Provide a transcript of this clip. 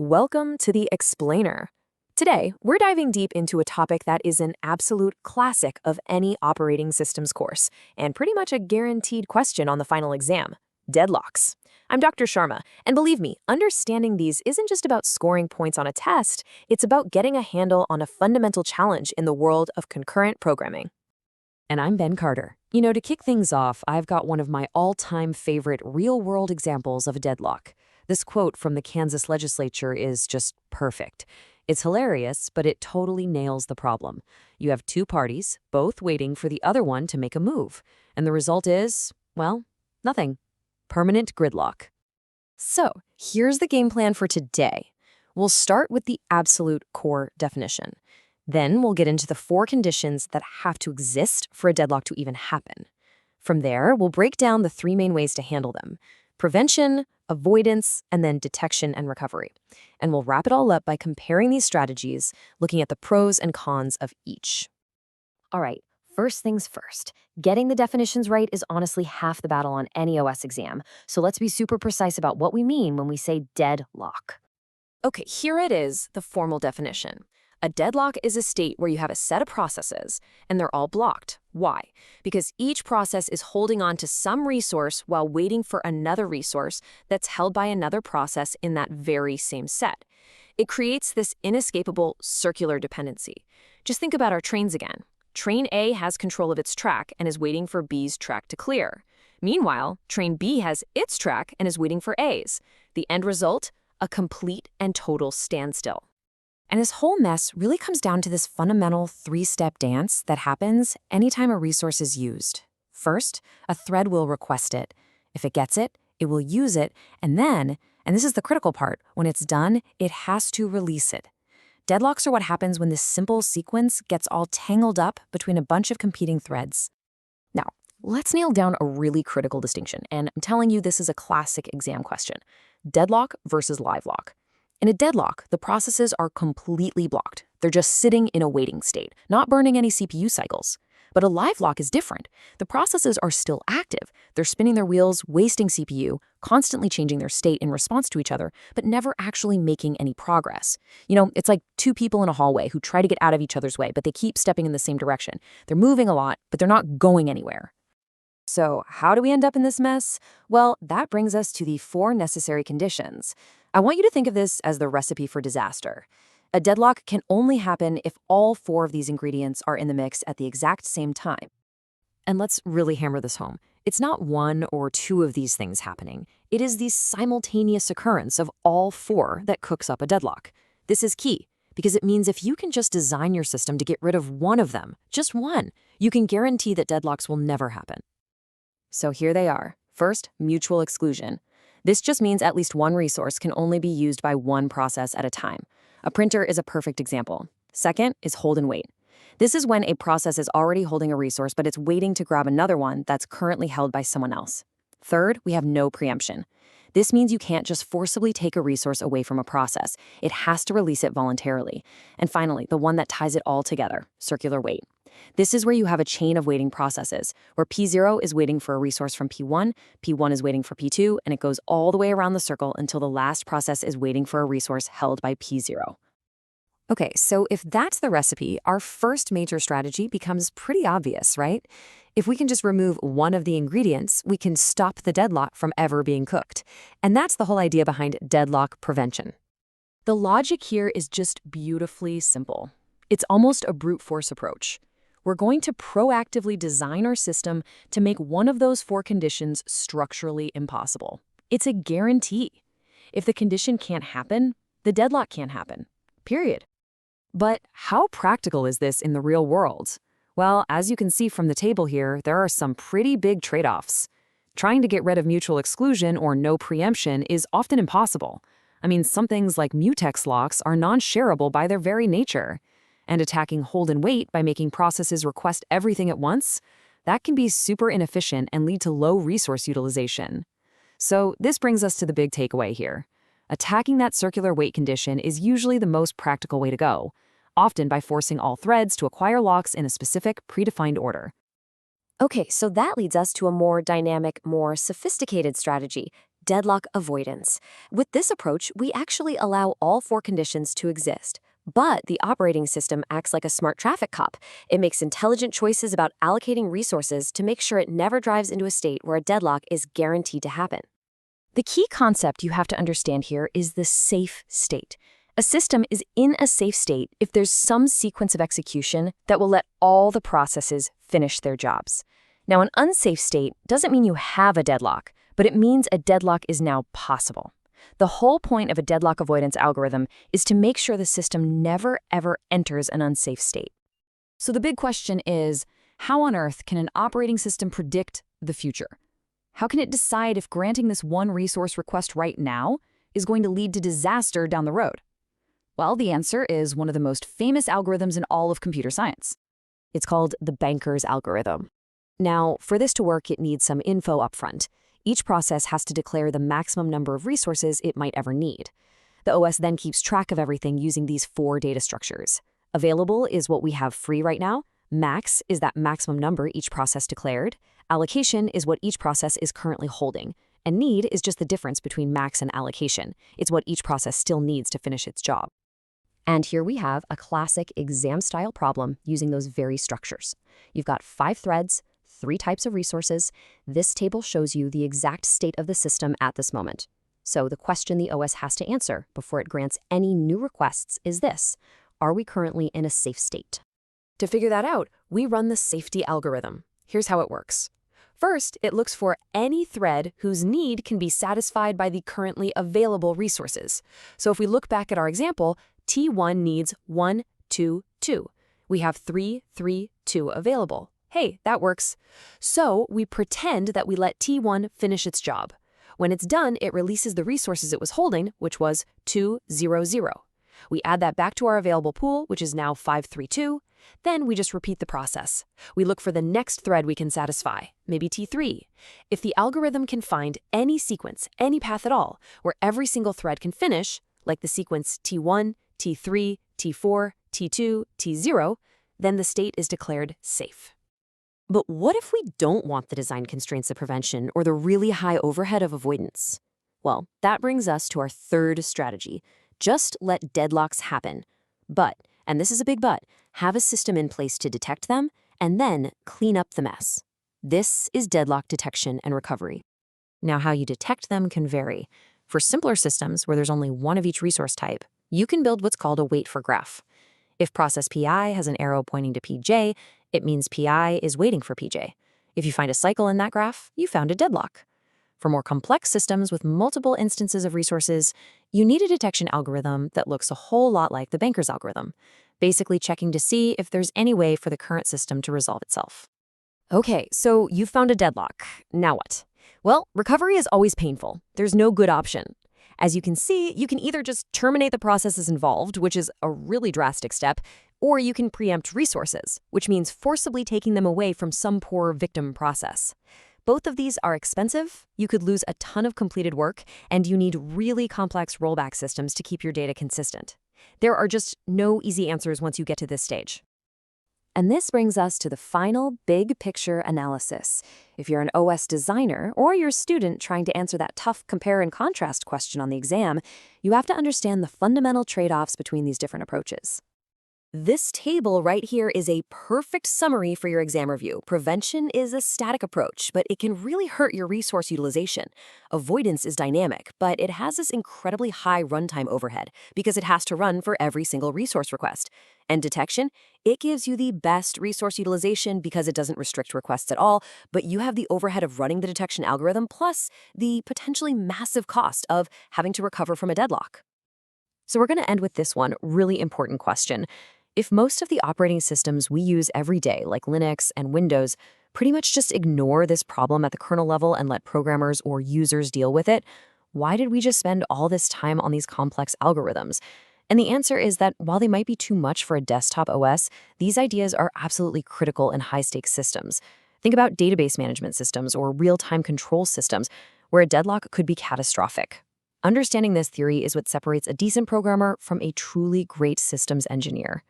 Welcome to the Explainer. Today, we're diving deep into a topic that is an absolute classic of any operating systems course, and pretty much a guaranteed question on the final exam: deadlocks. I'm Dr. Sharma, and believe me, understanding these isn't just about scoring points on a test, it's about getting a handle on a fundamental challenge in the world of concurrent programming. And I'm Ben Carter. To kick things off, I've got one of my all-time favorite real-world examples of a deadlock. This quote from the Kansas legislature is just perfect. It's hilarious, but it totally nails the problem. You have two parties, both waiting for the other one to make a move. And the result is, well, nothing. Permanent gridlock. So, here's the game plan for today. We'll start with the absolute core definition. Then we'll get into the four conditions that have to exist for a deadlock to even happen. From there, we'll break down the three main ways to handle them: prevention, avoidance, and then detection and recovery. And we'll wrap it all up by comparing these strategies, looking at the pros and cons of each. All right, first things first. Getting the definitions right is honestly half the battle on any OS exam, so let's be super precise about what we mean when we say deadlock. Okay, here it is, the formal definition. A deadlock is a state where you have a set of processes, and they're all blocked. Why? Because each process is holding on to some resource while waiting for another resource that's held by another process in that very same set. It creates this inescapable circular dependency. Just think about our trains again. Train A has control of its track and is waiting for B's track to clear. Meanwhile, train B has its track and is waiting for A's. The end result? A complete and total standstill. And this whole mess really comes down to this fundamental three-step dance that happens anytime a resource is used. First, a thread will request it. If it gets it, it will use it, and then, and this is the critical part, when it's done, it has to release it. Deadlocks are what happens when this simple sequence gets all tangled up between a bunch of competing threads. Now, let's nail down a really critical distinction, and I'm telling you this is a classic exam question: deadlock versus livelock. In a deadlock, the processes are completely blocked. They're just sitting in a waiting state, not burning any CPU cycles. But a livelock is different. The processes are still active. They're spinning their wheels, wasting CPU, constantly changing their state in response to each other, but never actually making any progress. It's like two people in a hallway who try to get out of each other's way, but they keep stepping in the same direction. They're moving a lot, but they're not going anywhere. So how do we end up in this mess? Well, that brings us to the four necessary conditions. I want you to think of this as the recipe for disaster. A deadlock can only happen if all four of these ingredients are in the mix at the exact same time. And let's really hammer this home. It's not one or two of these things happening. It is the simultaneous occurrence of all four that cooks up a deadlock. This is key, because it means if you can just design your system to get rid of one of them, just one, you can guarantee that deadlocks will never happen. So here they are. First, mutual exclusion. This just means at least one resource can only be used by one process at a time. A printer is a perfect example. Second is hold and wait. This is when a process is already holding a resource, but it's waiting to grab another one that's currently held by someone else. Third, we have no preemption. This means you can't just forcibly take a resource away from a process. It has to release it voluntarily. And finally, the one that ties it all together, circular wait. This is where you have a chain of waiting processes, where P0 is waiting for a resource from P1, P1 is waiting for P2, and it goes all the way around the circle until the last process is waiting for a resource held by P0. Okay, so if that's the recipe, our first major strategy becomes pretty obvious, right? If we can just remove one of the ingredients, we can stop the deadlock from ever being cooked. And that's the whole idea behind deadlock prevention. The logic here is just beautifully simple. It's almost a brute force approach. We're going to proactively design our system to make one of those four conditions structurally impossible. It's a guarantee. If the condition can't happen, the deadlock can't happen. Period. But how practical is this in the real world? Well, as you can see from the table here, there are some pretty big trade-offs. Trying to get rid of mutual exclusion or no preemption is often impossible. Some things like mutex locks are non-shareable by their very nature. And attacking hold and wait by making processes request everything at once, that can be super inefficient and lead to low resource utilization. So this brings us to the big takeaway here. Attacking that circular wait condition is usually the most practical way to go, often by forcing all threads to acquire locks in a specific, predefined order. Okay, so that leads us to a more dynamic, more sophisticated strategy: Deadlock avoidance. With this approach, we actually allow all four conditions to exist. But the operating system acts like a smart traffic cop. It makes intelligent choices about allocating resources to make sure it never drives into a state where a deadlock is guaranteed to happen. The key concept you have to understand here is the safe state. A system is in a safe state if there's some sequence of execution that will let all the processes finish their jobs. Now, an unsafe state doesn't mean you have a deadlock, but it means a deadlock is now possible. The whole point of a deadlock avoidance algorithm is to make sure the system never, ever enters an unsafe state. So the big question is, how on earth can an operating system predict the future? How can it decide if granting this one resource request right now is going to lead to disaster down the road? Well, the answer is one of the most famous algorithms in all of computer science. It's called the banker's algorithm. Now, for this to work, it needs some info upfront. Each process has to declare the maximum number of resources it might ever need. The OS then keeps track of everything using these four data structures. Available is what we have free right now. Max is that maximum number each process declared. Allocation is what each process is currently holding. And need is just the difference between max and allocation. It's what each process still needs to finish its job. And here we have a classic exam-style problem using those very structures. You've got 5 threads, 3 types of resources. This table shows you the exact state of the system at this moment. So the question the OS has to answer before it grants any new requests is this: are we currently in a safe state? To figure that out, we run the safety algorithm. Here's how it works. First, it looks for any thread whose need can be satisfied by the currently available resources. So if we look back at our example, T1 needs 1, 2, 2. We have 3, 3, 2 available. Hey, that works. So we pretend that we let T1 finish its job. When it's done, it releases the resources it was holding, which was 2, 0, 0. We add that back to our available pool, which is now 5, 3, 2. Then we just repeat the process. We look for the next thread we can satisfy, maybe T3. If the algorithm can find any sequence, any path at all, where every single thread can finish, like the sequence T1, T3, T4, T2, T0, then the state is declared safe. But what if we don't want the design constraints of prevention or the really high overhead of avoidance? Well, that brings us to our third strategy. Just let deadlocks happen. But, and this is a big but, have a system in place to detect them and then clean up the mess. This is deadlock detection and recovery. Now, how you detect them can vary. For simpler systems where there's only one of each resource type, you can build what's called a wait-for graph. If process PI has an arrow pointing to PJ, it means PI is waiting for PJ. If you find a cycle in that graph, you found a deadlock. For more complex systems with multiple instances of resources, you need a detection algorithm that looks a whole lot like the banker's algorithm, basically checking to see if there's any way for the current system to resolve itself. Okay, so you found a deadlock. Now what? Well, recovery is always painful. There's no good option. As you can see, you can either just terminate the processes involved, which is a really drastic step, or you can preempt resources, which means forcibly taking them away from some poor victim process. Both of these are expensive, you could lose a ton of completed work, and you need really complex rollback systems to keep your data consistent. There are just no easy answers once you get to this stage. And this brings us to the final big picture analysis. If you're an OS designer or you're a student trying to answer that tough compare and contrast question on the exam, you have to understand the fundamental trade-offs between these different approaches. This table right here is a perfect summary for your exam review. Prevention is a static approach, but it can really hurt your resource utilization. Avoidance is dynamic, but it has this incredibly high runtime overhead because it has to run for every single resource request. And detection, it gives you the best resource utilization because it doesn't restrict requests at all, but you have the overhead of running the detection algorithm plus the potentially massive cost of having to recover from a deadlock. So we're going to end with this one really important question. If most of the operating systems we use every day, like Linux and Windows, pretty much just ignore this problem at the kernel level and let programmers or users deal with it, why did we just spend all this time on these complex algorithms? And the answer is that while they might be too much for a desktop OS, these ideas are absolutely critical in high-stakes systems. Think about database management systems or real-time control systems, where a deadlock could be catastrophic. Understanding this theory is what separates a decent programmer from a truly great systems engineer.